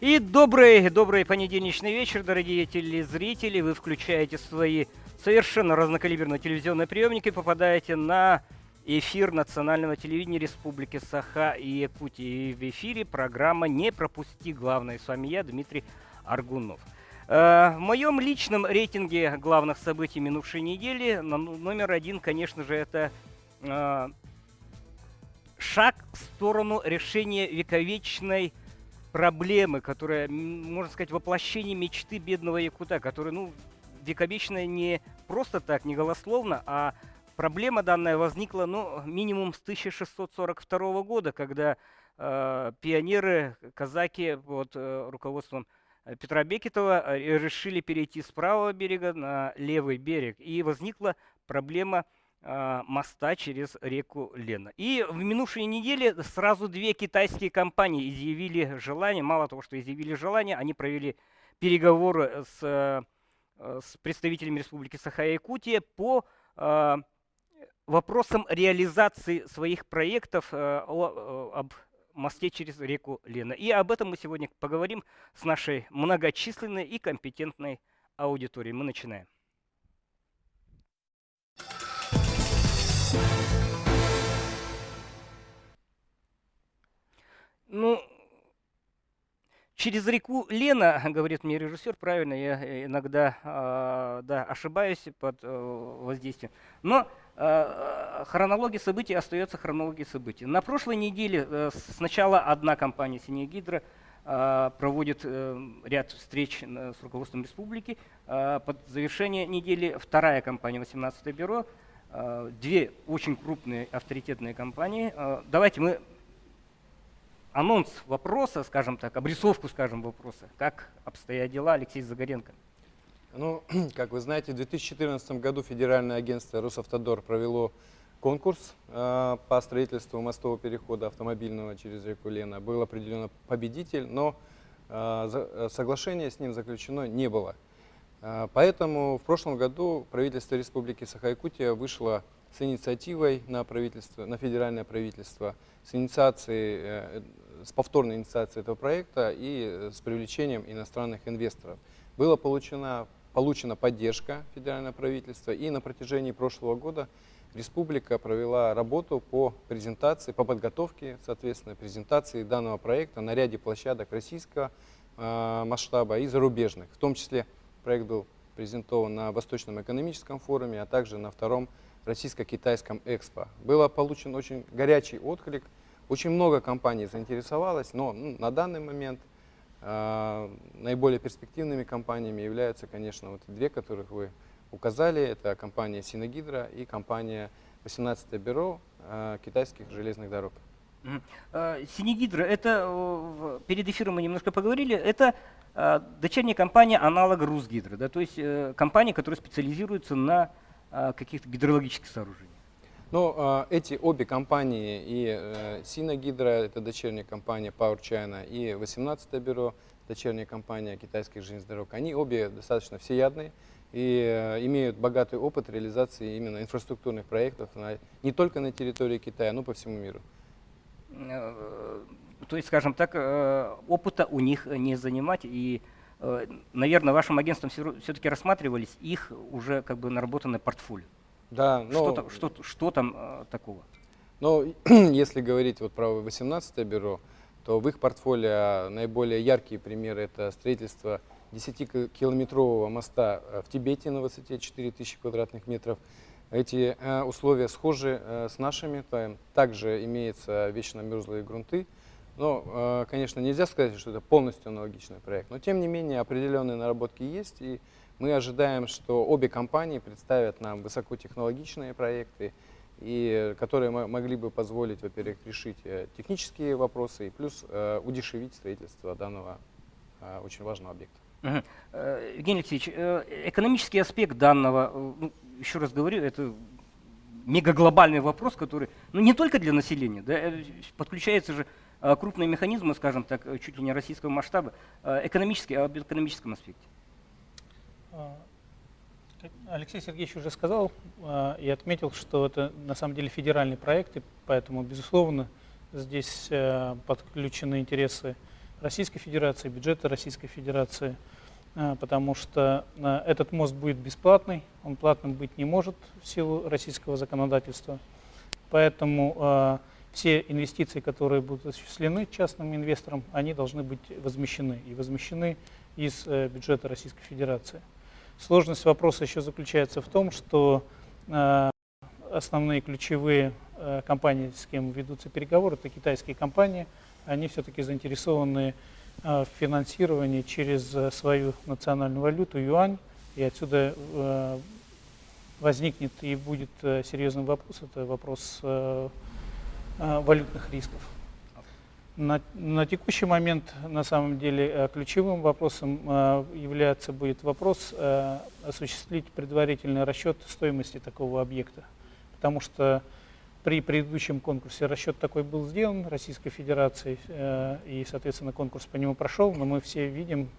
И добрый понедельничный вечер, дорогие телезрители. Вы включаете свои совершенно разнокалиберные телевизионные приемники, попадаете на эфир национального телевидения Республики Саха и Якутии. И в эфире программа «Не пропусти главное». С вами я, Дмитрий Аргунов. В моем личном рейтинге главных событий минувшей недели номер один, конечно же, это шаг в сторону решения вековечной проблемы, которая, можно сказать, воплощение мечты бедного якута, которая, вековечная не просто так, не голословно, а проблема данная возникла, минимум с 1642 года, когда пионеры, казаки под руководством Петра Бекетова решили перейти с правого берега на левый берег. И возникла проблема моста через реку Лена. И в минувшей неделе сразу две китайские компании изъявили желание, мало того, что изъявили желание, они провели переговоры с представителями Республики Саха-Якутия по вопросам реализации своих проектов об мосте через реку Лена. И об этом мы сегодня поговорим с нашей многочисленной и компетентной аудиторией. Мы начинаем. Через реку Лена, говорит мне режиссер, правильно, я иногда ошибаюсь под воздействием. Но хронология событий остается хронологией событий. На прошлой неделе сначала одна компания «Синяя гидра» проводит ряд встреч с руководством республики. Под завершение недели вторая компания «18-е бюро». Две очень крупные авторитетные компании. Давайте мы анонс вопроса, скажем так, обрисовку, скажем, вопроса. Как обстоят дела, Алексей Загоренко? Как вы знаете, в 2014 году Федеральное агентство «Росавтодор» провело конкурс по строительству мостового перехода автомобильного через реку Лена. Был определен победитель, но соглашения с ним заключено не было. Поэтому в прошлом году правительство Республики Саха-Якутия вышло с инициативой на федеральное правительство, с повторной инициацией этого проекта и с привлечением иностранных инвесторов. Была получена поддержка федерального правительства, и на протяжении прошлого года республика провела работу по подготовке, соответственно, презентации данного проекта на ряде площадок российского масштаба и зарубежных. В том числе проект был презентован на Восточном экономическом форуме, а также на втором российско-китайском экспо. Был получен очень горячий отклик, очень много компаний заинтересовалось, но на данный момент наиболее перспективными компаниями являются, конечно, две, которых вы указали. Это компания «Синяя гидра» и компания «18-е бюро» китайских железных дорог. «Синяя гидра» — это, перед эфиром мы немножко поговорили, это дочерняя компания аналога «Русгидро», да, то есть компания, которая специализируется на каких-то гидрологических сооружениях. Эти обе компании, и «Синяя гидра» — это дочерняя компания Power China, и 18-е бюро, дочерняя компания китайских железных дорог, они обе достаточно всеядные и имеют богатый опыт реализации именно инфраструктурных проектов не только на территории Китая, но и по всему миру. То есть, скажем так, опыта у них не занимать, и, наверное, вашим агентством все-таки рассматривались их уже как бы наработанное портфолио. Да, что там такого? Если говорить про 18-е бюро, то в их портфолио наиболее яркие примеры — это строительство 10-километрового моста в Тибете на высоте 4000 квадратных метров. Эти условия схожи с нашими, также имеются вечно мерзлые грунты. Но, конечно, нельзя сказать, что это полностью аналогичный проект, но тем не менее определенные наработки есть, и мы ожидаем, что обе компании представят нам высокотехнологичные проекты, которые могли бы позволить, во-первых, решить технические вопросы и плюс удешевить строительство данного очень важного объекта. Евгений Алексеевич, экономический аспект данного, еще раз говорю, это мегаглобальный вопрос, который не только для населения, да, подключаются же крупные механизмы, скажем так, чуть ли не российского масштаба, об экономическом аспекте. Алексей Сергеевич уже сказал и отметил, что это на самом деле федеральный проект, и поэтому, безусловно, здесь подключены интересы Российской Федерации, бюджета Российской Федерации, потому что этот мост будет бесплатный, он платным быть не может в силу российского законодательства. Поэтому все инвестиции, которые будут осуществлены частным инвесторам, они должны быть возмещены. И возмещены из бюджета Российской Федерации. Сложность вопроса еще заключается в том, что основные ключевые компании, с кем ведутся переговоры, это китайские компании, они все-таки заинтересованы в финансировании через свою национальную валюту, юань, и отсюда возникнет и будет серьезный вопрос, это вопрос валютных рисков. На текущий момент, на самом деле, ключевым вопросом будет вопрос осуществить предварительный расчет стоимости такого объекта. Потому что при предыдущем конкурсе расчет такой был сделан Российской Федерацией, и, соответственно, конкурс по нему прошел, но мы все видим,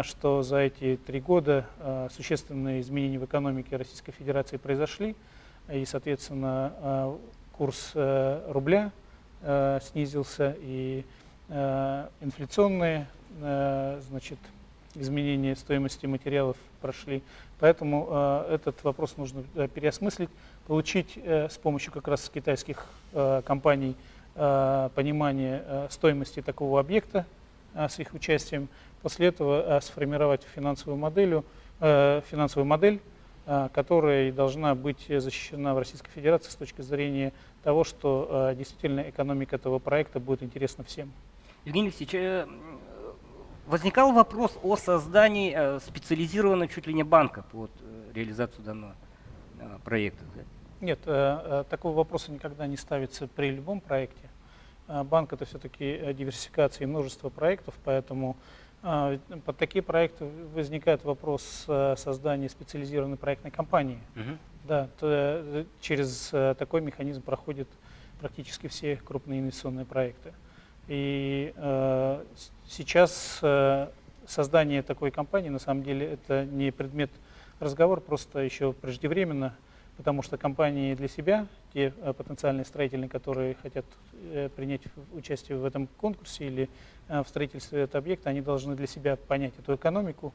что за эти 3 года существенные изменения в экономике Российской Федерации произошли, и, соответственно, курс рубля снизился, и инфляционные изменения стоимости материалов прошли. Поэтому этот вопрос нужно переосмыслить, получить с помощью как раз китайских компаний понимание стоимости такого объекта с их участием. После этого сформировать финансовую модель, которая должна быть защищена в Российской Федерации с точки зрения того, что действительно экономика этого проекта будет интересна всем. Евгений Алексеевич, возникал вопрос о создании специализированного чуть ли не банка под реализацию данного проекта? Да? Нет, такого вопроса никогда не ставится при любом проекте. Банк — это все-таки диверсификация и множество проектов, поэтому под такие проекты возникает вопрос создания специализированной проектной компании. Да, через такой механизм проходят практически все крупные инвестиционные проекты. И сейчас создание такой компании, на самом деле, это не предмет разговора, просто еще преждевременно, потому что компании для себя, те потенциальные строители, которые хотят принять участие в этом конкурсе или в строительстве этого объекта, они должны для себя понять эту экономику.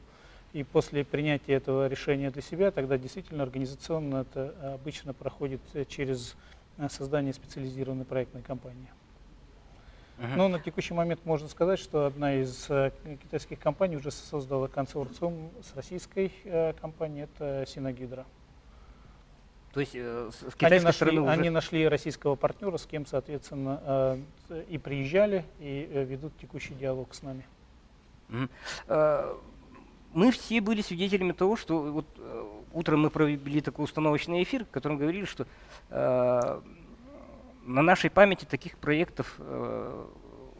И после принятия этого решения для себя, тогда действительно организационно это обычно проходит через создание специализированной проектной компании. Но на текущий момент можно сказать, что одна из китайских компаний уже создала консорциум с российской компанией, это Синагидро. То есть с китайской стороны уже... Они нашли российского партнера, с кем, соответственно, и приезжали, и ведут текущий диалог с нами. Мы все были свидетелями того, что вот утром мы провели такой установочный эфир, в котором говорили, что на нашей памяти таких проектов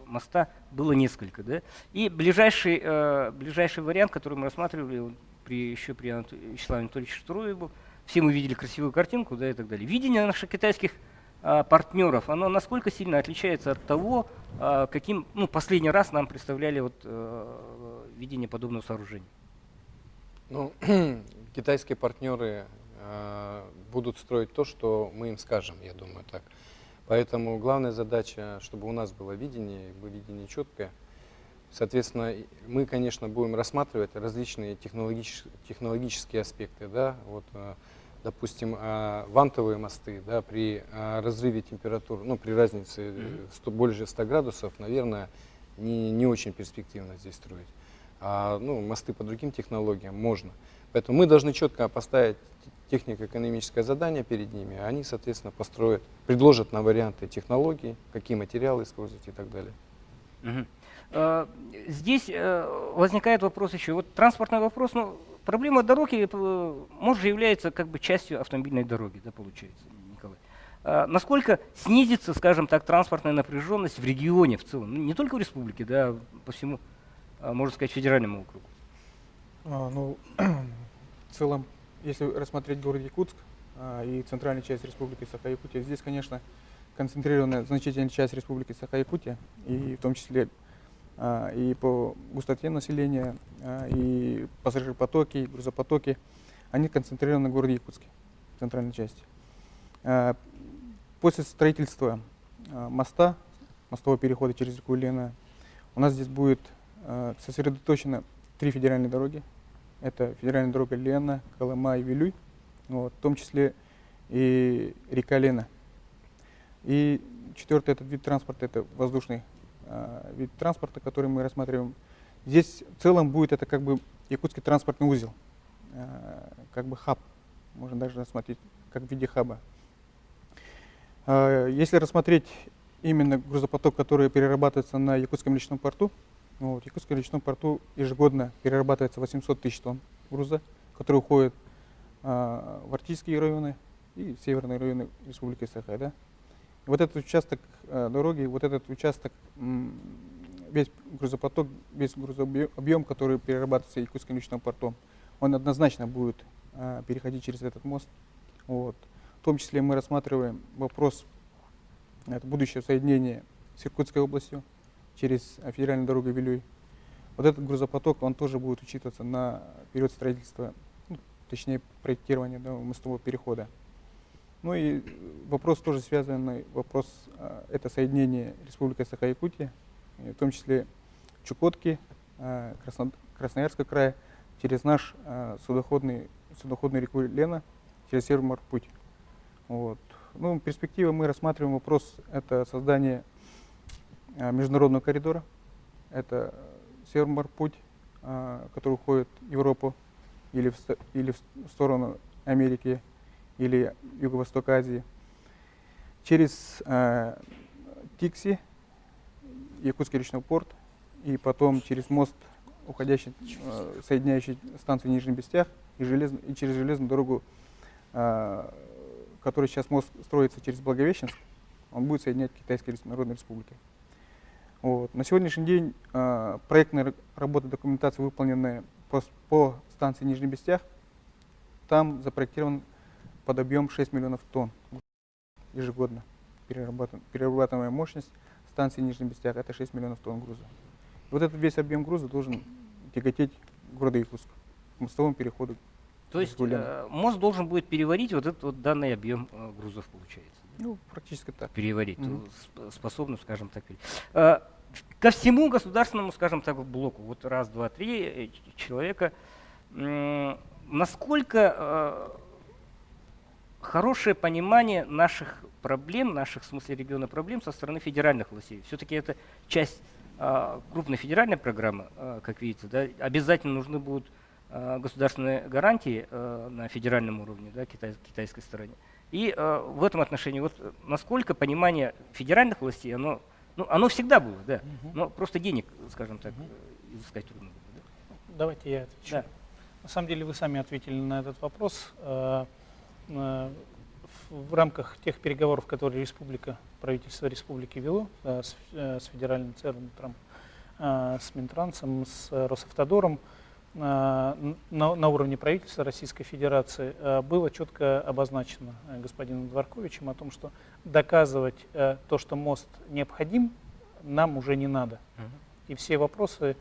моста было несколько. Да? И ближайший вариант, который мы рассматривали еще при Вячеславе Анатольевиче Штурове был, все мы видели красивую картинку, да, и так далее. Видение наших китайских партнеров, оно насколько сильно отличается от того, каким последний раз нам представляли видение подобного сооружения? Ну, китайские партнеры будут строить то, что мы им скажем, я думаю так. Поэтому главная задача, чтобы у нас было видение четкое. Соответственно, мы, конечно, будем рассматривать различные технологические аспекты, да, вот, допустим, вантовые мосты, да, при разрыве температур, при разнице более 100 градусов, наверное, не очень перспективно здесь строить. Мосты по другим технологиям можно. Поэтому мы должны четко поставить технико-экономическое задание перед ними, а они, соответственно, предложат нам варианты технологий, какие материалы использовать и так далее. Здесь возникает вопрос еще. Вот транспортный вопрос, проблема дороги, может, является как бы частью автомобильной дороги, да, получается, Николай. Насколько снизится, скажем так, транспортная напряженность в регионе в целом, не только в республике, да, по всему, можно сказать, федеральному округу? В целом, если рассмотреть город Якутск и центральную часть республики Саха-Якутия, здесь, конечно, концентрированная значительная часть республики Саха-Якутия, и в том числе и по густоте населения, и пассажиропотоки, и грузопотоки, они концентрированы в городе Якутске, в центральной части. После строительства моста, мостового перехода через реку Лена, У нас здесь будет сосредоточено 3 федеральные дороги. Это федеральная дорога Лена, Колыма и Вилюй, вот, в том числе и река Лена. И 4-й этот вид транспорта, это воздушный вид транспорта, который мы рассматриваем. Здесь в целом будет это как бы якутский транспортный узел, как бы хаб, можно даже рассмотреть как в виде хаба. Если рассмотреть именно грузопоток, который перерабатывается на Якутском речном порту, вот, в Якутском речном порту ежегодно перерабатывается 800 тысяч тонн груза, которые уходят в арктические районы и северные районы Республики Саха. Да? Вот этот участок дороги, вот этот участок, весь грузопоток, весь грузообъем, который перерабатывается Якутским речным портом, он однозначно будет переходить через этот мост. Вот. В том числе мы рассматриваем вопрос будущего соединения с Иркутской областью через федеральную дорогу Вилюй. Вот этот грузопоток, он тоже будет учитываться на период строительства, точнее проектирования, да, мостового перехода. Ну и вопрос тоже связанный, вопрос это соединение Республики Саха-Якутия, в том числе Чукотки, Красноярского края, через наш судоходную реку Лена, через Северморпуть. Вот. Ну, перспективы мы рассматриваем вопрос, это создание международного коридора, это Северморпуть, который уходит в Европу или в сторону Америки, или Юго-Восток Азии, через Тикси, Якутский речной порт, и потом через мост, уходящий, соединяющий станцию Нижний Бестях, и через железную дорогу, который сейчас мост строится через Благовещенск, он будет соединять Китайской Народной Республикой. Вот. На сегодняшний день проектная работа, документация, выполненная по станции Нижний Бестях, там запроектирован под объем 6 миллионов тонн ежегодно. Перерабатываемая мощность станции Нижний Бестях — это 6 миллионов тонн груза. И вот этот весь объем груза должен тяготеть к городу Якутск, к мостовому переходу. То есть мост должен будет переварить вот этот вот данный объем грузов, получается? Ну, практически так. Переварить, способным, скажем так. Ко всему государственному, скажем так, блоку, вот раз, два, три человека, насколько хорошее понимание наших проблем, наших, в смысле региона проблем со стороны федеральных властей. Все-таки это часть крупной федеральной программы, как видите, да, обязательно нужны будут государственные гарантии на федеральном уровне, да, китайской стороне. И в этом отношении, вот насколько понимание федеральных властей, оно всегда было, да, но просто денег, скажем так, изыскать трудно было. Да? Давайте я отвечу. Да. На самом деле вы сами ответили на этот вопрос. В рамках тех переговоров, которые правительство республики вело с федеральным центром, с Минтрансом, с Росавтодором, на уровне правительства Российской Федерации было четко обозначено господином Дворковичем о том, что доказывать то, что мост необходим, нам уже не надо. И все вопросы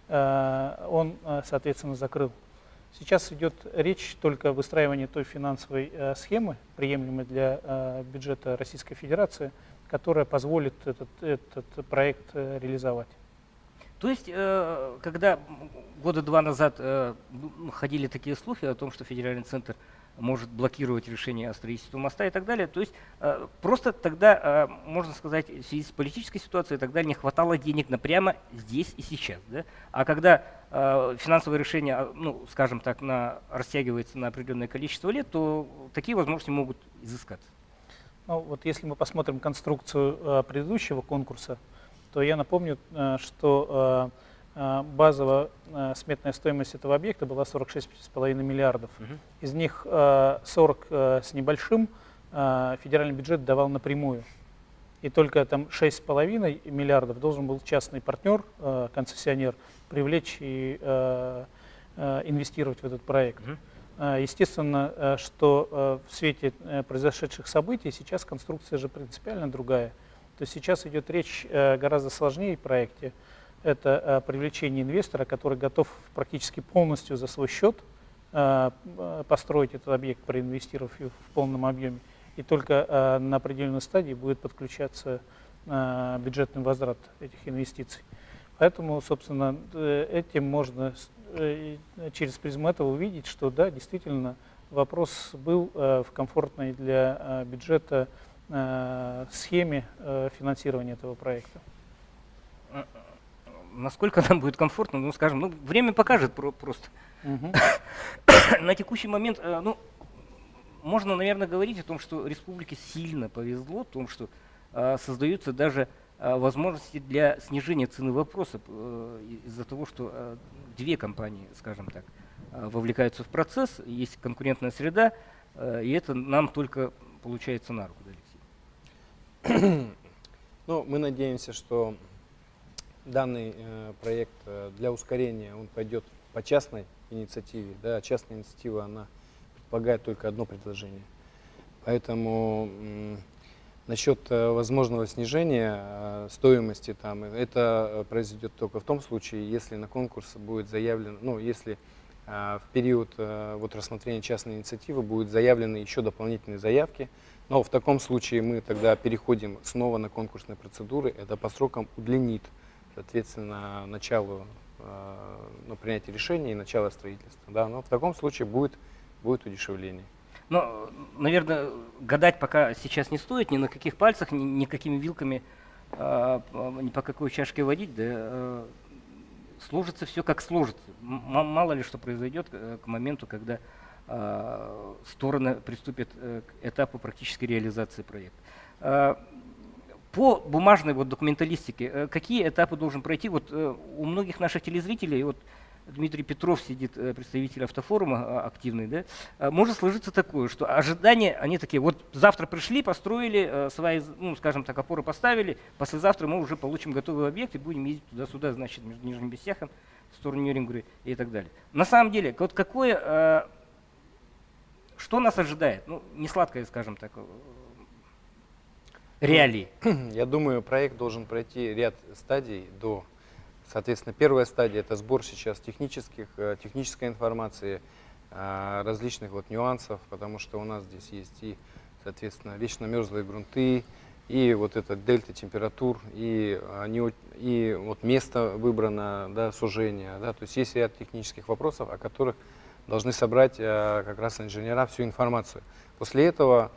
он, соответственно, закрыл. Сейчас идет речь только о выстраивании той финансовой схемы, приемлемой для бюджета Российской Федерации, которая позволит этот проект реализовать. То есть, когда года два назад ходили такие слухи о том, что федеральный центр может блокировать решение о строительстве моста и так далее, то есть просто тогда, можно сказать, в связи с политической ситуацией и так далее, не хватало денег на прямо здесь и сейчас. Да? А когда финансовое решение, ну, скажем так, растягивается на определенное количество лет, то такие возможности могут изыскаться. Ну, вот если мы посмотрим конструкцию предыдущего конкурса, то я напомню, что базовая сметная стоимость этого объекта была 46,5 миллиардов. Из них 40 с небольшим федеральный бюджет давал напрямую. И только там 6,5 миллиардов должен был частный партнер, концессионер, привлечь и инвестировать в этот проект. Естественно, что в свете произошедших событий сейчас конструкция же принципиально другая. То есть сейчас идет речь гораздо сложнее в проекте. Это привлечение инвестора, который готов практически полностью за свой счет построить этот объект, проинвестировав его в полном объеме. И только на определенной стадии будет подключаться бюджетный возврат этих инвестиций. Поэтому, собственно, этим можно через призму этого увидеть, что да, действительно, вопрос был в комфортной для бюджета схеме финансирования этого проекта. Насколько нам будет комфортно, ну, скажем, ну, время покажет просто. Мгм. На текущий момент, ну, можно, наверное, говорить о том, что республике сильно повезло, в том, что создаются даже возможности для снижения цены вопроса из-за того, что две компании, скажем так, вовлекаются в процесс, есть конкурентная среда, и это нам только получается на руку, да, Алексей? Ну, мы надеемся, что данный проект для ускорения он пойдет по частной инициативе. Да, частная инициатива, она предполагает только одно предложение. Поэтому насчет возможного снижения стоимости там, это произойдет только в том случае, если на конкурс будет заявлено, ну, если в период вот рассмотрения частной инициативы будут заявлены еще дополнительные заявки. Но в таком случае мы тогда переходим снова на конкурсные процедуры. Это по срокам удлинит, соответственно, начало принятия решения и начало строительства. Да? Но в таком случае будет удешевление. Но, наверное, гадать пока сейчас не стоит, ни на каких пальцах, ни какими вилками, ни по какой чашке водить. Да, сложится все как сложится. Мало ли что произойдет к моменту, когда стороны приступят к этапу практической реализации проекта. По бумажной вот документалистике, какие этапы должен пройти? Вот у многих наших телезрителей, вот Дмитрий Петров сидит, представитель автофорума активный, да, может сложиться такое, что ожидания, они такие, вот завтра пришли, построили, свои, ну, скажем так, опоры поставили, послезавтра мы уже получим готовый объект и будем ездить туда-сюда, значит, между Нижним Бесяхом, в сторону Нюрнберга и так далее. На самом деле, вот какое, что нас ожидает? Ну, не сладкое, скажем так, реалии. Я думаю, проект должен пройти ряд стадий до... Соответственно, первая стадия – это сбор сейчас технической информации, различных вот нюансов, потому что у нас здесь есть и, соответственно, вечно мерзлые грунты, и вот это дельта температур, и вот место выбрано, да, сужение. Да, то есть есть ряд технических вопросов, о которых должны собрать как раз инженера всю информацию. После этого,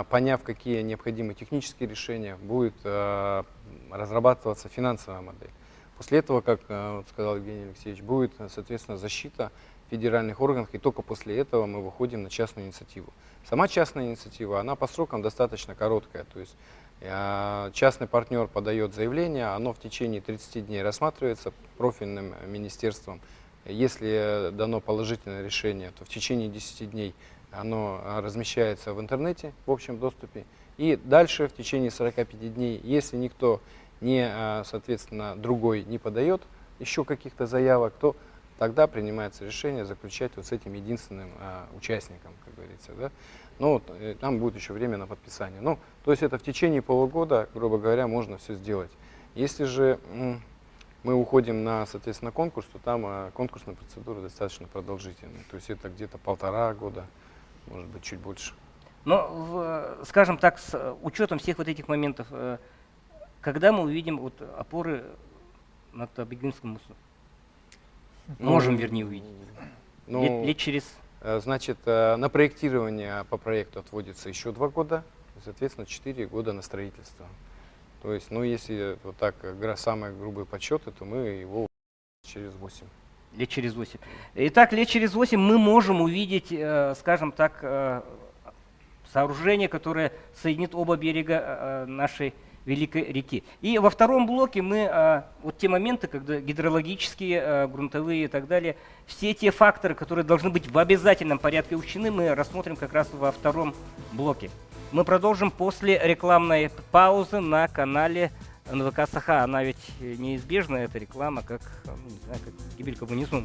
поняв, какие необходимы технические решения, будет разрабатываться финансовая модель. После этого, как сказал Евгений Алексеевич, будет, соответственно, защита федеральных органов, и только после этого мы выходим на частную инициативу. Сама частная инициатива, она по срокам достаточно короткая, то есть частный партнер подает заявление, оно в течение 30 дней рассматривается профильным министерством. Если дано положительное решение, то в течение 10 дней оно размещается в интернете в общем доступе. И дальше в течение 45 дней, если никто соответственно, другой не подает еще каких-то заявок, то тогда принимается решение заключать вот с этим единственным участником, как говорится. Да? Ну, там будет еще время на подписание. Ну, то есть это в течение полугода, грубо говоря, можно все сделать. Если же мы уходим на, соответственно, конкурс, то там конкурсные процедуры достаточно продолжительные. То есть это где-то 1,5 года, может быть, чуть больше. Но, скажем так, с учетом всех вот этих моментов, когда мы увидим вот опоры над Табыгинским мостом? Можем, вернее, увидеть. Лет через... Значит, на проектирование по проекту отводится еще 2 года, соответственно, 4 года на строительство. То есть, ну, если вот так самые грубые подсчеты, то мы его через 8. Лет через 8. Итак, лет через 8 мы можем увидеть, скажем так, сооружение, которое соединит оба берега нашей великой реки. И во втором блоке мы, вот те моменты, когда гидрологические, грунтовые и так далее, все те факторы, которые должны быть в обязательном порядке учтены, мы рассмотрим как раз во втором блоке. Мы продолжим после рекламной паузы на канале НВК Саха. Она ведь неизбежна, эта реклама, как, не знаю, как гибель коммунизма.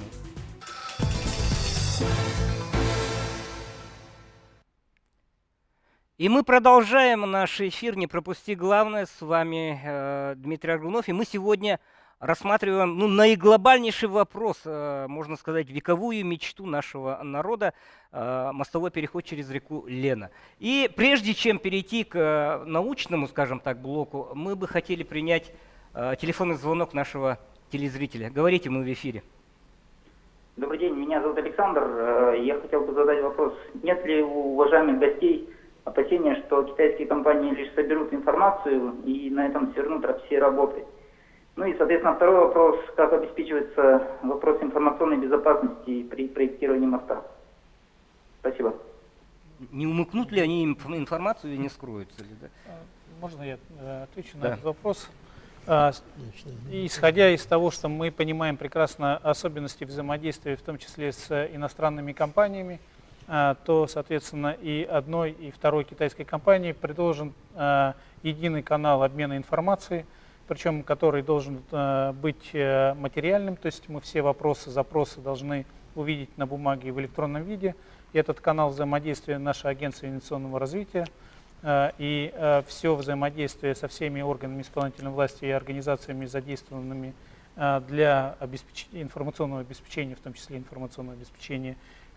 И мы продолжаем наш эфир «Не пропусти главное». С вами Дмитрий Аргунов. И мы сегодня рассматриваем наиглобальнейший вопрос, можно сказать, вековую мечту нашего народа – мостовой переход через реку Лена. И прежде чем перейти к научному, скажем так, блоку, мы бы хотели принять телефонный звонок нашего телезрителя. Говорите, мы в эфире. Добрый день, меня зовут Александр. Я хотел бы задать вопрос. Нет ли у уважаемых гостей опасения, что китайские компании лишь соберут информацию и на этом свернут все работы? Ну и, соответственно, второй вопрос. Как обеспечивается вопрос информационной безопасности при проектировании моста? Спасибо. Не умыкнут ли они информацию и не скроются ли? Да? Можно я отвечу на Да. этот вопрос? Исходя из того, что мы понимаем прекрасно особенности взаимодействия, в том числе с иностранными компаниями, то, соответственно, и одной, и второй китайской компании предложен единый канал обмена информацией, причем который должен быть материальным, то есть мы все вопросы, запросы должны увидеть на бумаге и в электронном виде. И этот канал взаимодействия наше агентство инвестиционного развития и все взаимодействие со всеми органами исполнительной власти и организациями, задействованными для информационного обеспечения, в том числе информационного обеспечения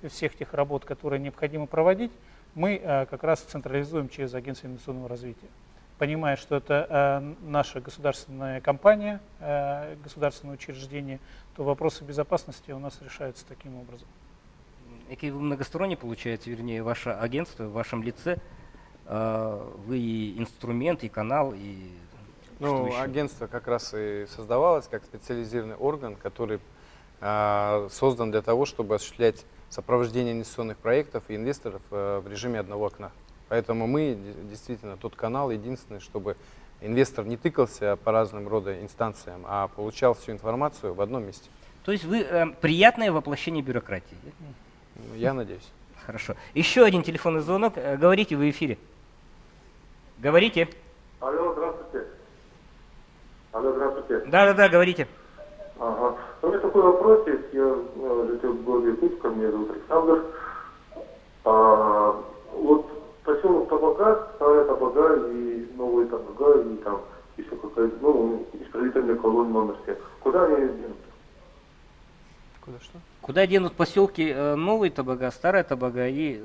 всех тех работ, которые необходимо проводить, мы как раз централизуем через агентство инвестиционного развития. Понимая, что это наша государственная компания, государственное учреждение, то вопросы безопасности у нас решаются таким образом. Какие вы многосторонне, получается, вернее, ваше агентство в вашем лице, вы и инструмент, и канал, и что Ну, еще? агентство как раз и создавалось как специализированный орган, который создан для того, чтобы осуществлять сопровождение инвестиционных проектов и инвесторов в режиме одного окна. Поэтому мы действительно тот канал единственный, чтобы инвестор не тыкался по разным рода инстанциям, а получал всю информацию в одном месте. То есть вы приятное воплощение бюрократии. Да? Ну, я надеюсь. Хорошо. Еще один телефонный звонок. Говорите, вы в эфире. Говорите. Алло, здравствуйте. Алло, здравствуйте. Да, говорите. Ага. У меня такой вопрос есть. Я житель города Якутска, меня зовут Александр. Вот поселок Табага, старая Табага и новая Табага, и там еще какая-то, ну, исправительная колония номер 7. Куда они денут? Куда что? Куда денут поселки Новый Табага, Старая Табага и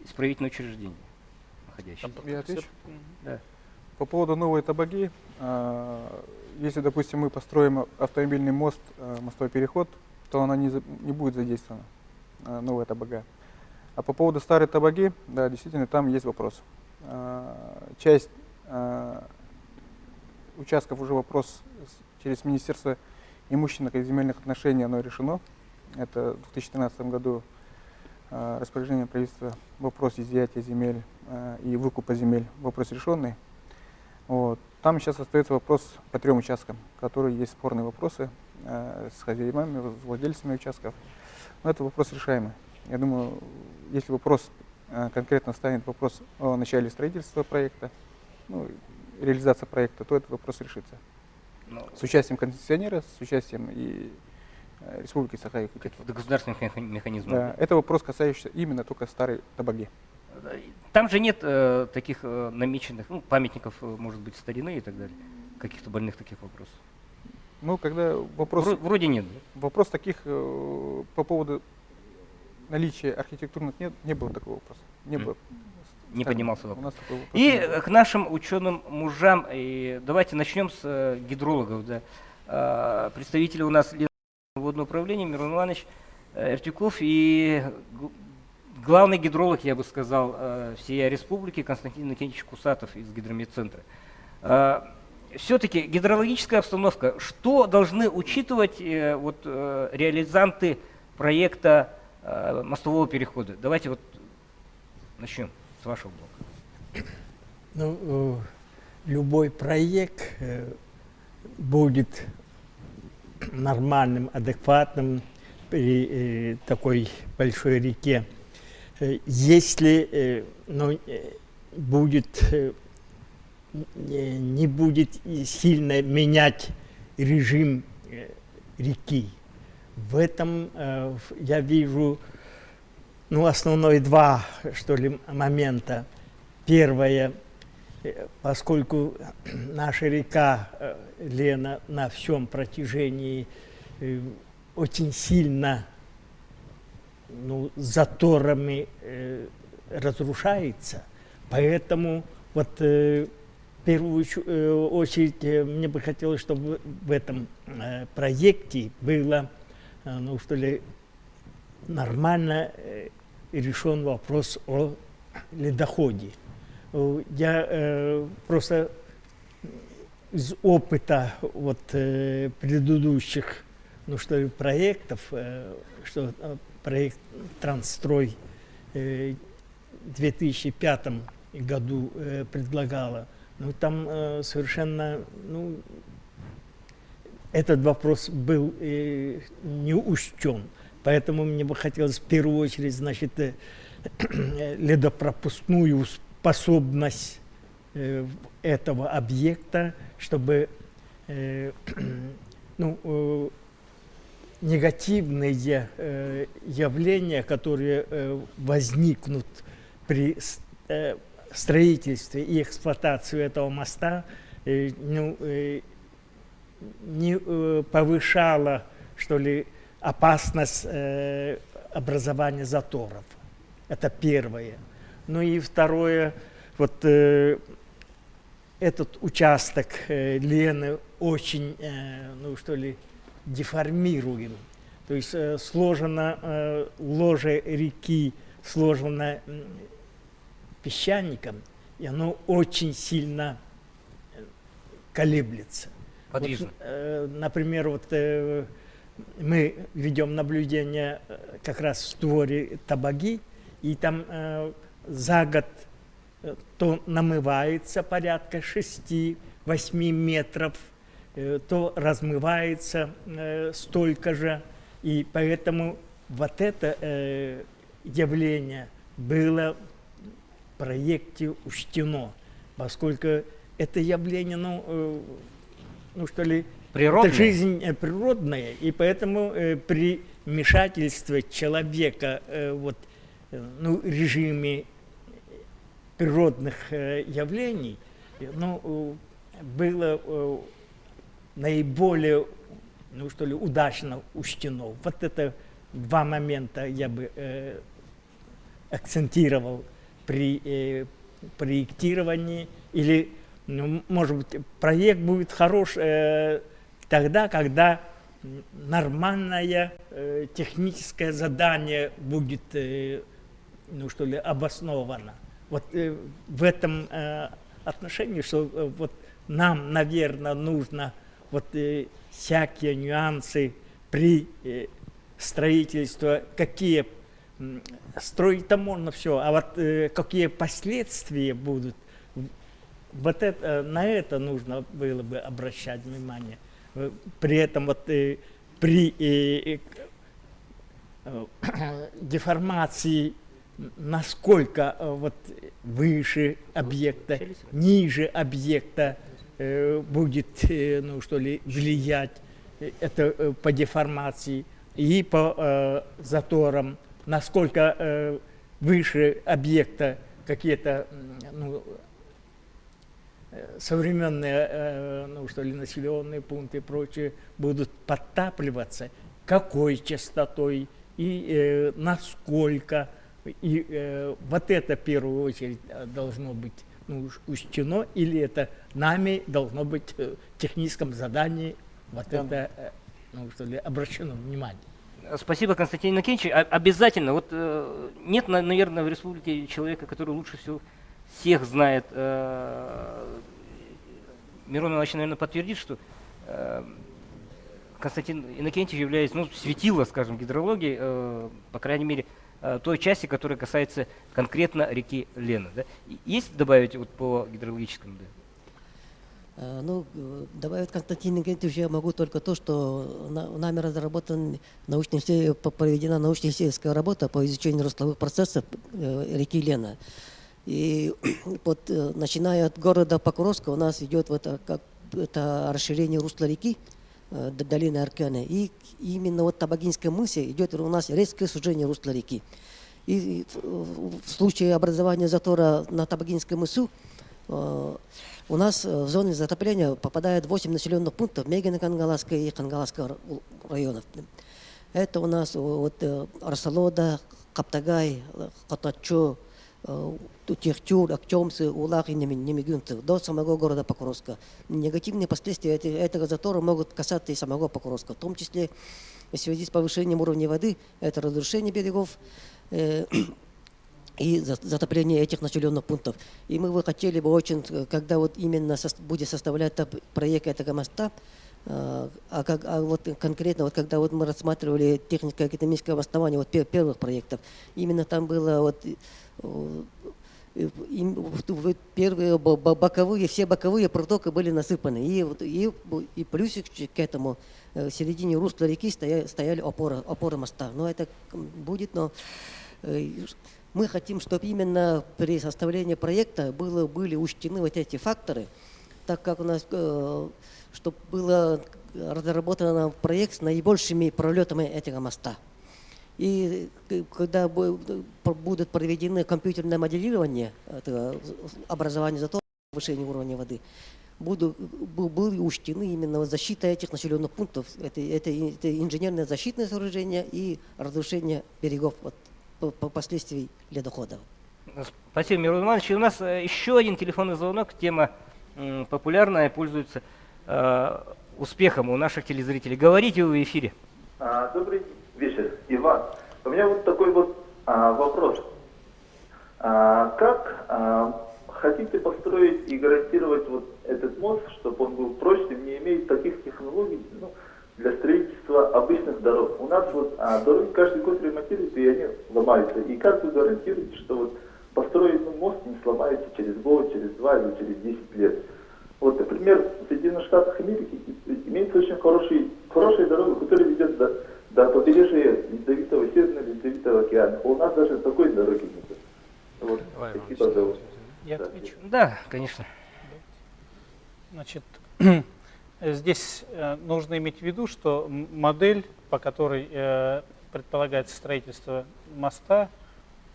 исправительное учреждение, находящееся? Я отвечу? Да. По поводу новой Табаги, если, допустим, мы построим автомобильный мост, мостовой переход, то она не будет задействована, новая Табага. А по поводу старой Табаги, да, действительно, там есть вопрос. Часть участков уже вопрос через Министерство имущественных и земельных отношений оно решено. Это в 2013 году распоряжение правительства вопрос изъятия земель и выкупа земель, вопрос решенный. Вот. Там сейчас остается вопрос по 3 участкам, которые есть спорные вопросы с хозяевами, с владельцами участков. Но это вопрос решаемый. Я думаю, если вопрос конкретно станет вопрос о начале строительства проекта, ну, реализация проекта, то этот вопрос решится. С участием концессионера, с участием и Республики Саха-Якутия. Государственных механизмов. Да, это вопрос, касающийся именно только старой Табаги. Там же нет таких намеченных памятников, может быть, старины и так далее, каких-то больных таких вопросов. Ну, когда вопрос, Вроде нет. Да? вопрос таких по поводу наличия архитектурных не было такого вопроса. Не было. Не Так, поднимался у вопрос. нас такого вопроса И не было. к нашим ученым мужам, и давайте начнем с гидрологов. Да. Представители у нас водного управления Мирон Иванович Эртюков и главный гидролог, я бы сказал, всей республики Константин Иннокентьевич Кусатов из Гидромедцентра. Все-таки гидрологическая обстановка, что должны учитывать реализанты проекта мостового перехода? Давайте вот начнем с вашего блока. Ну, любой проект будет нормальным, адекватным при такой большой реке, если не будет сильно менять режим реки. В этом я вижу основные два, что ли, момента. Первое, поскольку наша река Лена на всем протяжении очень сильно заторами разрушается, поэтому первую очередь мне бы хотелось, чтобы в этом проекте было, ну что ли, нормально решен вопрос о ледоходе. Я просто из опыта вот предыдущих, ну что ли, проектов, что проект Трансстрой в 2005 году предлагала, ну там совершенно, ну, этот вопрос был не учтен. Поэтому мне бы хотелось в первую очередь, значит, ледопропускную способность этого объекта, чтобы ну, негативные явления, которые возникнут при строительстве и эксплуатации этого моста, ну, не повышало, что ли, опасность образования заторов. Это первое. Ну и второе, вот этот участок Лены очень, ну что ли, деформируем. То есть сложено ложе реки, сложено песчаником, и оно очень сильно колеблется. Подвижно. Вот, например, вот мы ведем наблюдение как раз в створе Табаги, и там за год то намывается порядка 6-8 метров, то размывается столько же. И поэтому вот это явление было в проекте учтено, поскольку это явление, ну что ли, Природное? это жизнь природная, и поэтому при вмешательстве человека вот, ну, режиме природных явлений, ну, было наиболее, ну что ли, удачно учтено. Вот это два момента я бы акцентировал при проектировании. Или, ну, может быть, проект будет хорош тогда, когда нормальное техническое задание будет, ну что ли, обосновано. Вот в этом отношении, что вот нам, наверное, нужно вот всякие нюансы при строительстве, какие строить-то можно все, а вот какие последствия будут, вот это, на это нужно было бы обращать внимание. При этом вот при деформации насколько вот выше объекта, ниже объекта будет, ну что ли, влиять это по деформации и по заторам, насколько выше объекта какие-то, ну, современные, ну что ли, населенные пункты и прочее будут подтапливаться, какой частотой и насколько. И вот это в первую очередь должно быть, ну, учтено, или это нами должно быть в техническом задании вот это, ну, что ли, обращено внимание. Спасибо, Константин Иннокентьевич. Обязательно. Вот нет, наверное, в республике человека, который лучше всех знает. Мирон Иванович, наверное, подтвердит, что Константин Иннокентьевич является, ну, светило, скажем, гидрологии, по крайней мере, той части, которая касается конкретно реки Лена. Да? Есть добавить вот по гидрологическому? Да? Ну, добавить Константин Иннокентьевич я могу только то, что нами разработана проведена научно-исследовательская работа по изучению русловых процессов реки Лена. И вот, начиная от города Покровска у нас идет вот это расширение русла реки, долины Арканы. И именно вот в Табагинской мысе идет у нас резкое сужение русла реки. И в случае образования затора на Табагинской мысу у нас в зоне затопления попадает 8 населенных пунктов Мегино-Кангаласского и Кангаласского районов. Это у нас вот Арсалода, Каптагай, Котачо, Техчур, Актемсы, Улах и Немигюнцев до самого города Покровска. Негативные последствия этого затора могут касаться и самого Покровска, в том числе в связи с повышением уровня воды, это разрушение берегов и затопление этих населенных пунктов. И мы бы хотели бы очень, когда вот именно будет составлять проект этого моста, вот конкретно, вот когда вот мы рассматривали технико-экономическое основание вот первых проектов, именно там было вот первые боковые, все боковые протоки были насыпаны. И плюсик к этому, в середине русла реки стояли опоры моста. Но это будет, но мы хотим, чтобы именно при составлении проекта были учтены вот эти факторы, так как у нас, чтобы был разработан проект с наибольшими пролетами этого моста. И когда будут проведены компьютерное моделирование образования затора, повышения уровня воды, будут учтены именно защита этих населенных пунктов. Это инженерное защитное сооружение и разрушение берегов последствий ледохода. Спасибо, Мирон Иванович. И у нас еще один телефонный звонок. Тема популярная, пользуется успехом у наших телезрителей. Говорите вы в эфире. Добрый вечер, Иван. У меня вот такой вот вопрос. Как хотите построить и гарантировать вот этот мост, чтобы он был прочным, не имеет таких технологий для строительства обычных дорог? У нас вот дороги каждый год ремонтируются, и они ломаются. И как вы гарантируете, что вот построенный мост не сломается через год, через 2 или через 10 лет? Вот, например, в Соединенных Штатах Америки имеется очень хорошая дорога, которая ведет до побережья Ледовитого, Северного Ледовитого океана. У нас даже такой дороги нет. Вот, спасибо за вас. Я отвечу. Да, конечно. Значит, здесь нужно иметь в виду, что модель, по которой предполагается строительство моста,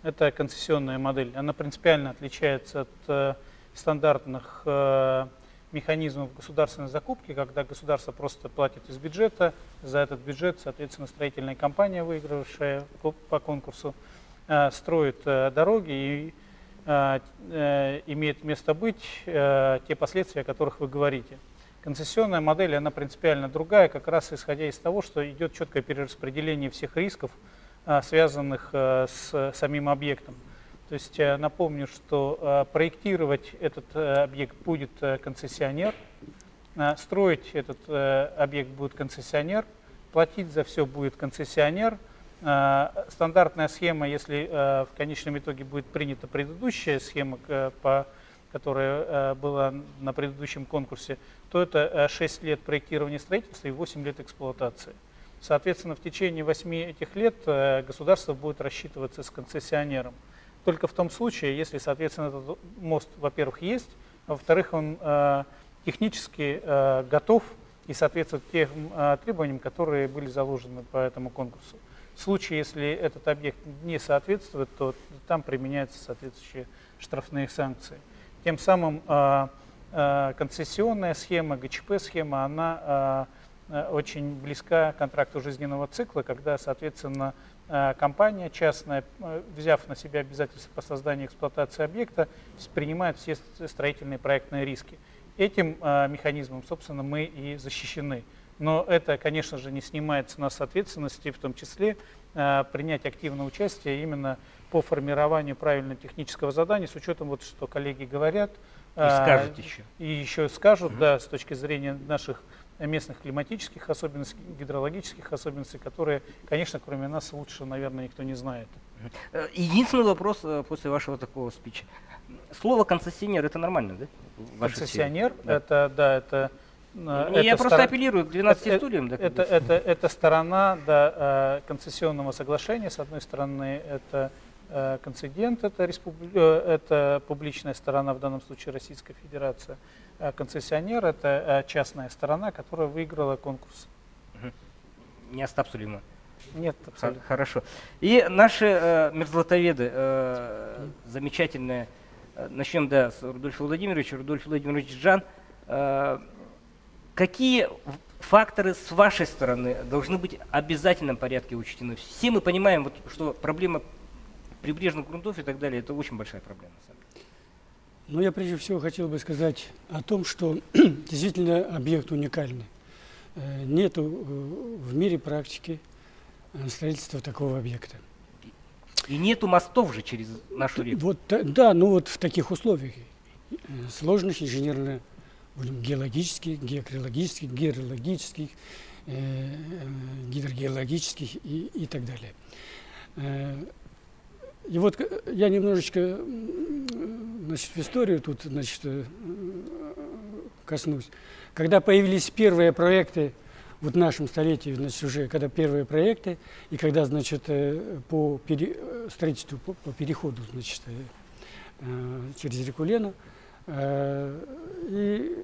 это концессионная модель. Она принципиально отличается от стандартных механизмов государственной закупки, когда государство просто платит из бюджета, за этот бюджет, соответственно, строительная компания, выигравшая по конкурсу, строит дороги и имеет место быть те последствия, о которых вы говорите. Концессионная модель, она принципиально другая, как раз исходя из того, что идет четкое перераспределение всех рисков, связанных с самим объектом. То есть напомню, что проектировать этот объект будет концессионер, строить этот объект будет концессионер, платить за все будет концессионер. Стандартная схема, если в конечном итоге будет принята предыдущая схема, которая была на предыдущем конкурсе, то это 6 лет проектирования строительства и 8 лет эксплуатации. Соответственно, в течение 8 этих лет государство будет рассчитываться с концессионером. Только в том случае, если, соответственно, этот мост, во-первых, есть, а во-вторых, он технически готов и соответствует тем требованиям, которые были заложены по этому конкурсу. В случае, если этот объект не соответствует, то там применяются соответствующие штрафные санкции. Тем самым концессионная схема, ГЧП-схема, она очень близка к контракту жизненного цикла, когда, соответственно, компания частная, взяв на себя обязательства по созданию и эксплуатации объекта, принимает все строительные проектные риски. Этим механизмом, собственно, мы и защищены. Но это, конечно же, не снимает с нас ответственности, в том числе принять активное участие именно по формированию правильного технического задания, с учетом, вот, что коллеги говорят. И скажут еще. И еще скажут, да, с точки зрения наших местных климатических особенностей, гидрологических особенностей, которые, конечно, кроме нас лучше, наверное, никто не знает. Единственный вопрос после вашего такого спича. Слово концессионер — это нормально, да? Концессионер, да. это Я просто апеллирую к 12 стульям. Это сторона концессионного соглашения. С одной стороны, это концедент, это публичная сторона, в данном случае Российская Федерация. Концессионер — это частная сторона, которая выиграла конкурс. Не Остап Сулейман. Нет, абсолютно. Хорошо. И наши мерзлотоведы замечательные. Начнем с Рудольфа Владимировича. Рудольф Владимирович Жан. Какие факторы с вашей стороны должны быть в обязательном порядке учтены? Все мы понимаем, что проблема прибрежных грунтов и так далее, это очень большая проблема. на самом деле. Ну, я прежде всего хотел бы сказать о том, что действительно объект уникальный. Нету в мире практики строительства такого объекта. И нету мостов же через нашу реку. Вот, да, ну вот в таких условиях сложных инженерно, геологических, геокрологических, гидрологических, гидрогеологических и так далее. И вот я немножечко, значит, в историю тут, значит, коснусь. Когда появились первые проекты, вот в нашем столетии, значит, уже когда первые проекты, и когда, значит, по строительству, по переходу, значит, через реку Лену, и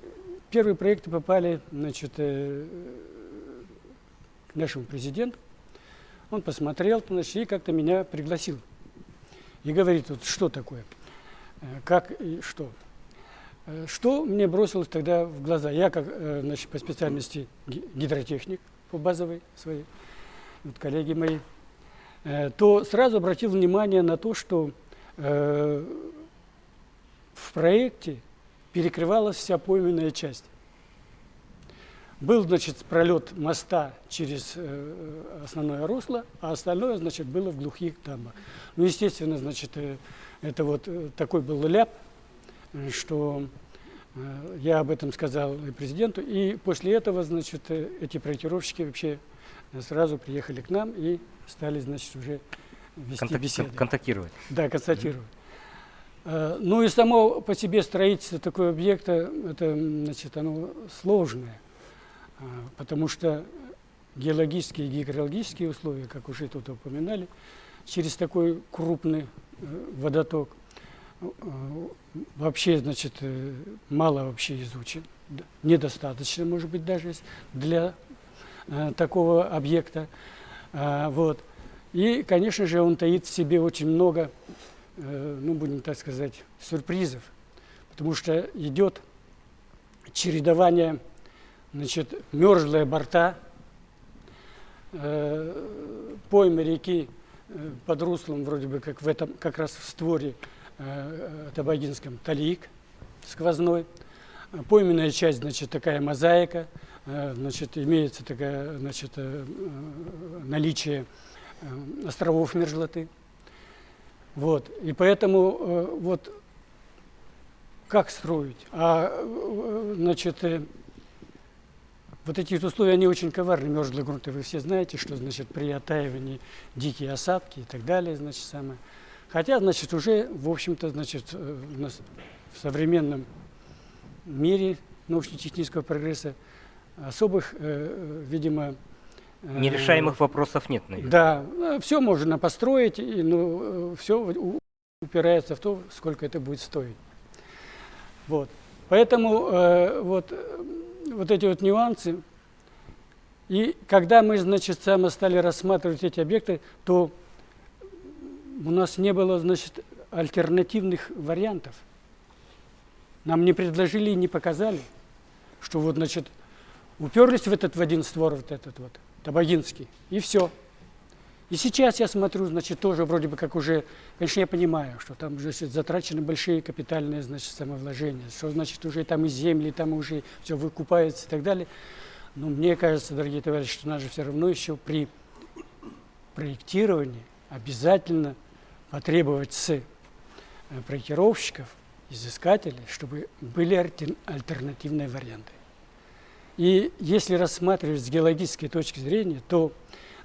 первые проекты попали, значит, к нашему президенту. Он посмотрел, значит, и как-то меня пригласил. И говорит, вот что такое, как и что. Что мне бросилось тогда в глаза? Я, как, значит, по специальности гидротехник, по базовой своей, вот коллеги мои, то сразу обратил внимание на то, что в проекте перекрывалась вся пойменная часть. Был, значит, пролет моста через основное русло, а остальное, значит, было в глухих дамбах. Ну, естественно, значит, это вот такой был ляп, что я об этом сказал и президенту, и после этого, значит, эти проектировщики вообще сразу приехали к нам и стали, значит, уже вести беседы. Контактировать. Да, констатировать. Ну и само по себе строительство такого объекта, это, значит, оно сложное, потому что геологические и гидрологические условия, как уже тут упоминали, через такой крупный водоток вообще, значит, мало вообще изучен, недостаточно, может быть, даже для такого объекта. Вот. И, конечно же, он таит в себе очень много, ну, будем так сказать, сюрпризов, потому что идет чередование, значит, мерзлые борта, поймы реки под руслом, вроде бы как в этом, как раз в створе Табагинском, талик сквозной, пойменная часть, значит, такая мозаика, значит, имеется такая, значит, наличие островов мерзлоты. Вот. И поэтому вот как строить? Значит, вот эти условия, они очень коварны, мерзлые грунты. Вы все знаете, что, значит, при оттаивании дикие осадки и так далее, значит, самое. Хотя, значит, уже, в общем-то, значит, у нас в современном мире научно-технического прогресса особых, видимо... Нерешаемых вопросов нет, наверное. Да, все можно построить, но все упирается в то, сколько это будет стоить. Вот. Поэтому вот эти вот нюансы. И когда мы, значит, стали рассматривать эти объекты, то у нас не было, значит, альтернативных вариантов. Нам не предложили и не показали, что вот, значит, уперлись в один створ, вот этот вот, Табагинский, и все. И сейчас я смотрю, значит, тоже вроде бы как уже, конечно, я понимаю, что там, значит, затрачены большие капитальные, значит, самовложения, что, значит, уже там и земли, там уже все выкупается и так далее. Но мне кажется, дорогие товарищи, что надо же все равно еще при проектировании обязательно потребовать с проектировщиков, изыскателей, чтобы были альтернативные варианты. И если рассматривать с геологической точки зрения, то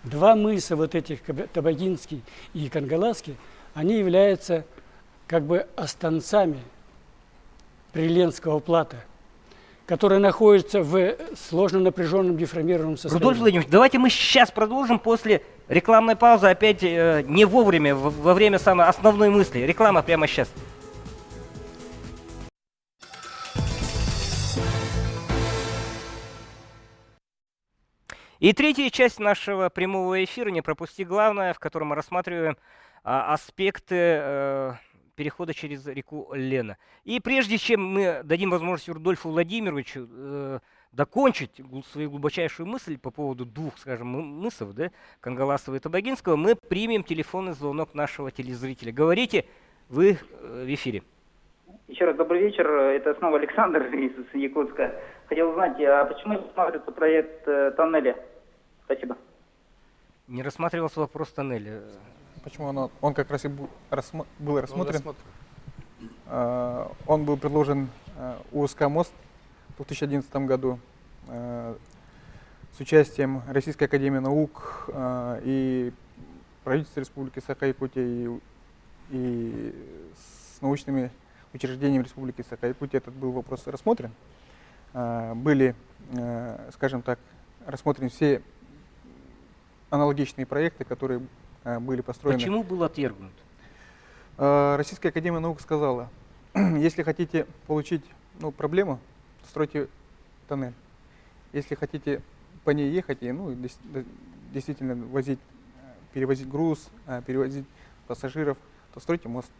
два мыса вот этих, Табагинский и Кангаласский, они являются как бы останцами Приленского плато, который находится в сложно напряженном деформированном состоянии. Рудольф Владимирович, давайте мы сейчас продолжим после рекламной паузы, опять не вовремя, во время самой основной мысли. Реклама прямо сейчас. И третья часть нашего прямого эфира, не пропусти главное, в котором мы рассматриваем аспекты перехода через реку Лена. И прежде чем мы дадим возможность Рудольфу Владимировичу докончить свою глубочайшую мысль по поводу двух, скажем, мысов, да, Кангаласова и Табагинского, мы примем телефонный звонок нашего телезрителя. Говорите, вы в эфире. Еще раз добрый вечер. Это снова Александр из Якутска. Хотел узнать, а почему не рассматривается проект тоннеля? Спасибо. Не рассматривался вопрос тоннеля. Почему он как раз и был рассмотрен? Он был предложен УСК «Мост» в 2011 году с участием Российской академии наук и правительства Республики Саха-Якутия и с научными учреждениями Республики Саха-Якутия этот был вопрос рассмотрен. Были, скажем так, рассмотрены все аналогичные проекты, которые были построены. Почему был отвергнут? Российская академия наук сказала, если хотите получить проблему, стройте тоннель. Если хотите по ней ехать, и действительно перевозить груз, перевозить пассажиров, то стройте мост.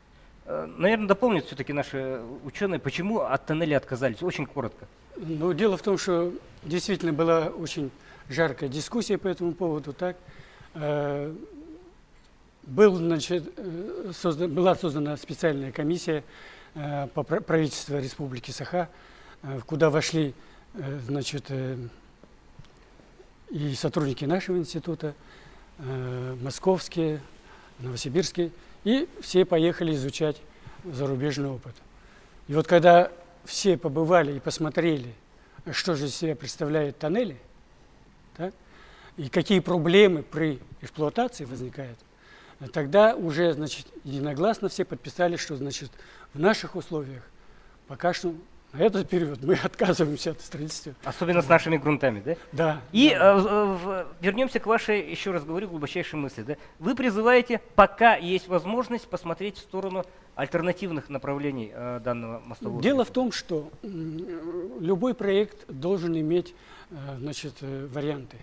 Наверное, дополнят все-таки наши ученые, почему от тоннеля отказались. Очень коротко. Ну, дело в том, что действительно была очень жаркая дискуссия по этому поводу. Так? Была создана специальная комиссия по правительству Республики Саха, куда вошли и сотрудники нашего института, московские, новосибирские, и все поехали изучать зарубежный опыт. И вот когда все побывали и посмотрели, что же из себя представляют тоннели, так, и какие проблемы при эксплуатации возникают, тогда уже, единогласно все подписали, что, в наших условиях пока что на этот период мы отказываемся от строительства. Особенно с нашими грунтами, да? Да. И вернемся к вашей, еще раз говорю, глубочайшей мысли. Да? Вы призываете, пока есть возможность, посмотреть в сторону альтернативных направлений данного мостового. Дело в том, что любой проект должен иметь варианты.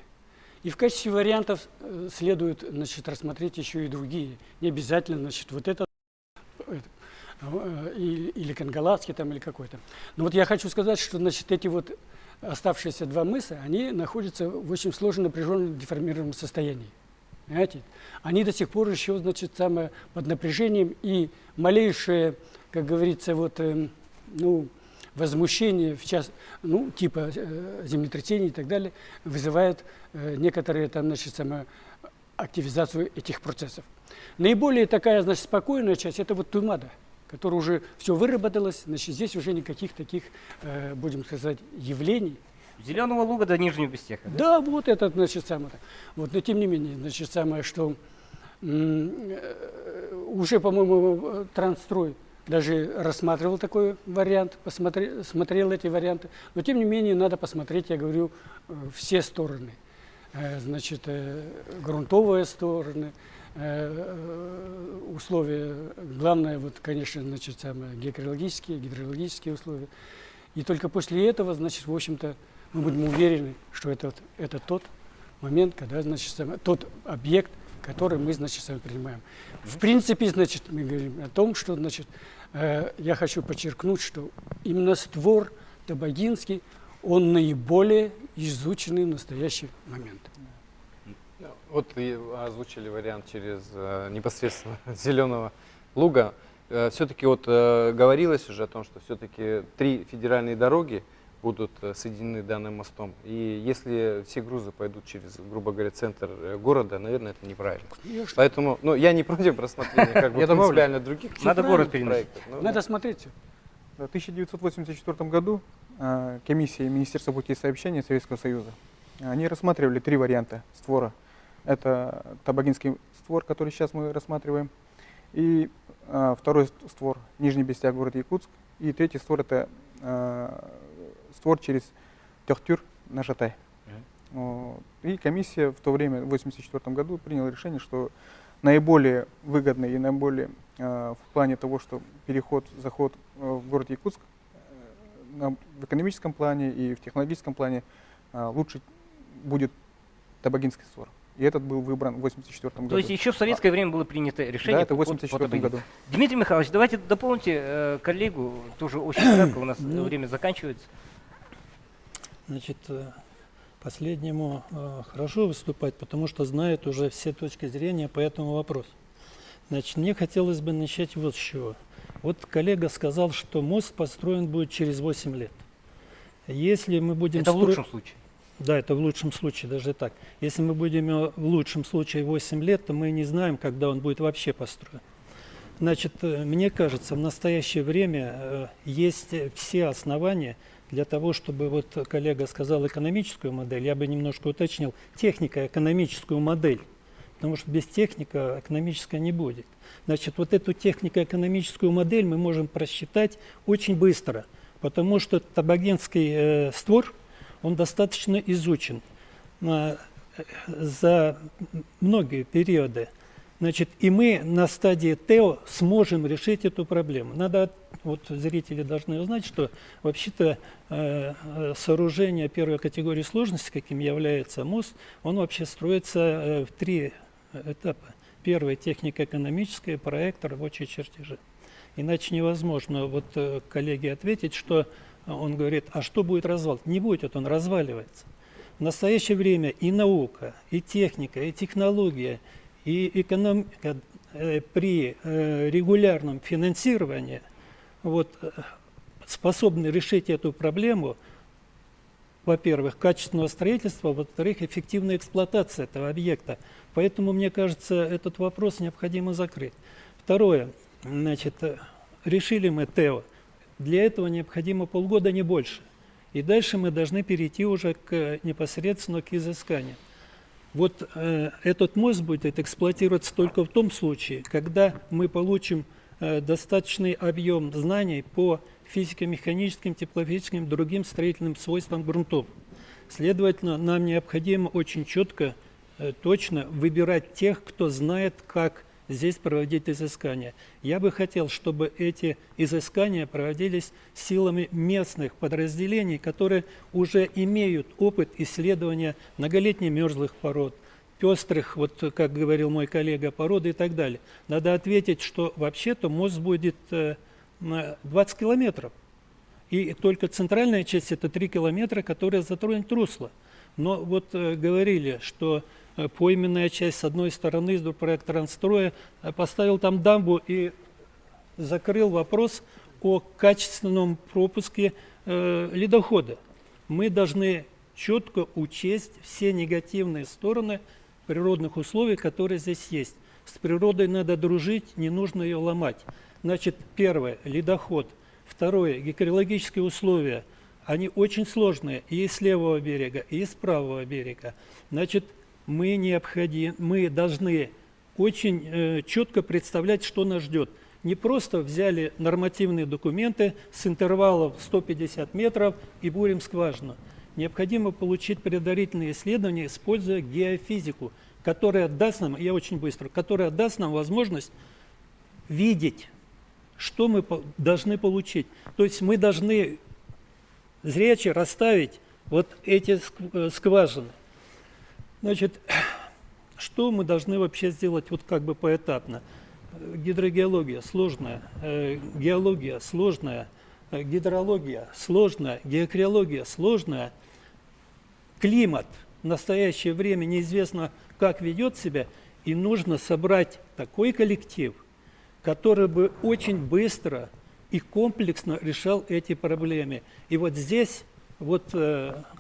И в качестве вариантов следует рассмотреть еще и другие. Не обязательно вот этот или Кангаласский там, или какой-то. Но вот я хочу сказать, что эти вот оставшиеся два мыса, они находятся в очень сложном, напряженном, деформированном состоянии. Понимаете? Они до сих пор еще, под напряжением, и малейшее, как говорится, возмущение, типа землетрясений и так далее, вызывает некоторые активизацию этих процессов. Наиболее такая, спокойная часть – это вот Туймада, которая уже все выработалось, здесь уже никаких таких, будем сказать, явлений. Зеленого Луга до Нижнего Бестеха. Да, да, вот это, вот, но тем не менее, что уже, по-моему, Трансстрой даже рассматривал такой вариант, смотрел эти варианты, но тем не менее надо посмотреть, я говорю, все стороны, грунтовые стороны, условия, главное, конечно, гидрологические условия. И только после этого, в общем-то, мы будем уверены, что это тот момент, когда, тот объект, который мы, с вами принимаем. В принципе, мы говорим о том, что, я хочу подчеркнуть, что именно створ Табагинский, он наиболее изученный в настоящий момент. Вот и озвучили вариант через непосредственно Зеленого Луга. Все-таки говорилось уже о том, что все-таки 3 федеральные дороги будут соединены данным мостом. И если все грузы пойдут через, грубо говоря, центр города, наверное, это неправильно. Конечно. Поэтому, я не против рассмотрения принципиально других. Надо город переносить. Надо смотреть все. В 1984 году комиссия Министерства путей сообщения Советского Союза, они рассматривали 3 варианта створа. Это Табагинский створ, который сейчас мы рассматриваем, и второй створ Нижний Бестяк, город Якутск, и третий створ это створ через Тёхтюр на Жатай. И комиссия в то время, в 1984 году, приняла решение, что наиболее выгодно и наиболее в плане того, что заход в город Якутск в экономическом плане и в технологическом плане лучше будет Табагинский створ. И этот был выбран в 1984 году. То есть еще в советское время было принято решение? Да, это в 1984 году. Дмитрий Михайлович, давайте дополните коллегу, тоже очень кратко, у нас время заканчивается. Значит, последнему хорошо выступать, потому что знает уже все точки зрения по этому вопросу. Значит, мне хотелось бы начать вот с чего. Вот коллега сказал, что мост построен будет через 8 лет. Если мы будем Это в лучшем случае. Да, это в лучшем случае, даже так. Если мы будем в лучшем случае 8 лет, то мы не знаем, когда он будет вообще построен. Значит, мне кажется, в настоящее время есть все основания для того, чтобы, вот коллега сказал экономическую модель, я бы немножко уточнил, технико-экономическую модель, потому что без техника экономическая не будет. Значит, вот эту технико-экономическую модель мы можем просчитать очень быстро, потому что Тобагенский створ, он достаточно изучен за многие периоды. Значит, и мы на стадии ТЭО сможем решить эту проблему. Надо, вот зрители должны узнать, что вообще-то сооружение первой категории сложности, каким является мост, он вообще строится в 3 этапа. Первый — технико-экономический, проект, рабочие чертежи. Иначе невозможно вот коллеге ответить, что он говорит, а что будет развал? Не будет, он разваливается. В настоящее время и наука, и техника, и технология, и экономика при регулярном финансировании вот, способны решить эту проблему, во-первых, качественного строительства, во-вторых, эффективной эксплуатации этого объекта. Поэтому, мне кажется, этот вопрос необходимо закрыть. Второе, значит, решили мы ТЭО. Для этого необходимо полгода, не больше. И дальше мы должны перейти уже непосредственно к изысканию. Вот этот мост будет эксплуатироваться только в том случае, когда мы получим достаточный объем знаний по физико-механическим, теплофизическим и другим строительным свойствам грунтов. Следовательно, нам необходимо очень четко, точно выбирать тех, кто знает, как здесь проводить изыскания. Я бы хотел, чтобы эти изыскания проводились силами местных подразделений, которые уже имеют опыт исследования многолетних мерзлых пород, пестрых, вот как говорил мой коллега, породы и так далее. Надо ответить, что вообще-то мост будет 20 километров. И только центральная часть — это 3 километра, которая затронет русло. Но вот говорили, что пойменная часть с одной стороны, проект Транстроя поставил там дамбу и закрыл вопрос о качественном пропуске ледохода. Мы должны четко учесть все негативные стороны природных условий, которые здесь есть. С природой надо дружить, не нужно ее ломать. Значит, первое — ледоход. Второе — гидрологические условия. Они очень сложные и с левого берега, и с правого берега. Значит, мы должны очень четко представлять, что нас ждет. Не просто взяли нормативные документы с интервалом 150 метров и бурим скважину. Необходимо получить предварительные исследования, используя геофизику, которая даст нам, я очень быстро, которая даст нам возможность видеть, что мы должны получить. То есть мы должны зряче расставить вот эти скважины. Значит, что мы должны вообще сделать вот как бы поэтапно? Гидрогеология сложная, геология сложная, гидрология сложная, геокриология сложная, климат в настоящее время неизвестно, как ведет себя, и нужно собрать такой коллектив, который бы очень быстро и комплексно решал эти проблемы. И вот здесь вот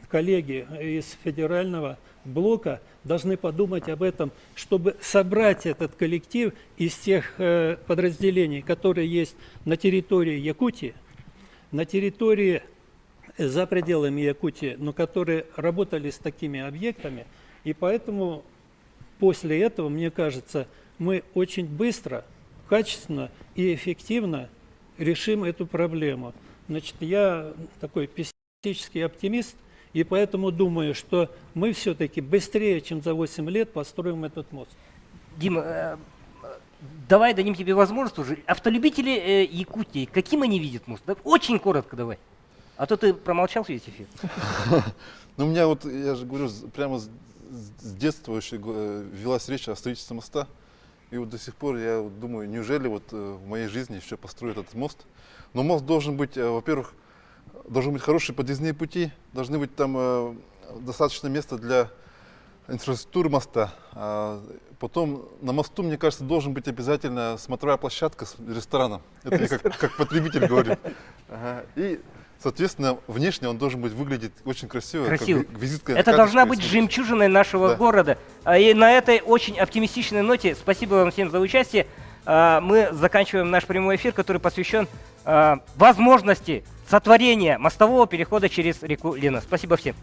коллеги из федерального блока должны подумать об этом, чтобы собрать этот коллектив из тех подразделений, которые есть на территории Якутии, на территории за пределами Якутии, но которые работали с такими объектами. И поэтому после этого, мне кажется, мы очень быстро, качественно и эффективно решим эту проблему. Значит, я такой пессимистический оптимист, и поэтому думаю, что мы все-таки быстрее, чем за 8 лет, построим этот мост. Дима, давай дадим тебе возможность уже. Автолюбители Якутии, каким они видят мост? Да, очень коротко давай. А то ты промолчал весь эфир. Ну, у меня вот, я же говорю, прямо с детства еще велась речь о строительстве моста. И вот до сих пор я думаю, неужели вот в моей жизни еще построят этот мост? Но мост должен быть, во-первых, должны быть хорошие подъездные пути, должны быть там достаточно места для инфраструктуры моста. Потом на мосту, мне кажется, должен быть обязательно смотровая площадка с рестораном. Это я как потребитель говорю. И, соответственно, внешне он должен быть выглядеть очень красиво. Красиво. Как визитка, Это должна быть карточка, жемчужиной нашего города. И на этой очень оптимистичной ноте спасибо вам всем за участие. Мы заканчиваем наш прямой эфир, который посвящен возможности сотворения мостового перехода через реку Лена. Спасибо всем.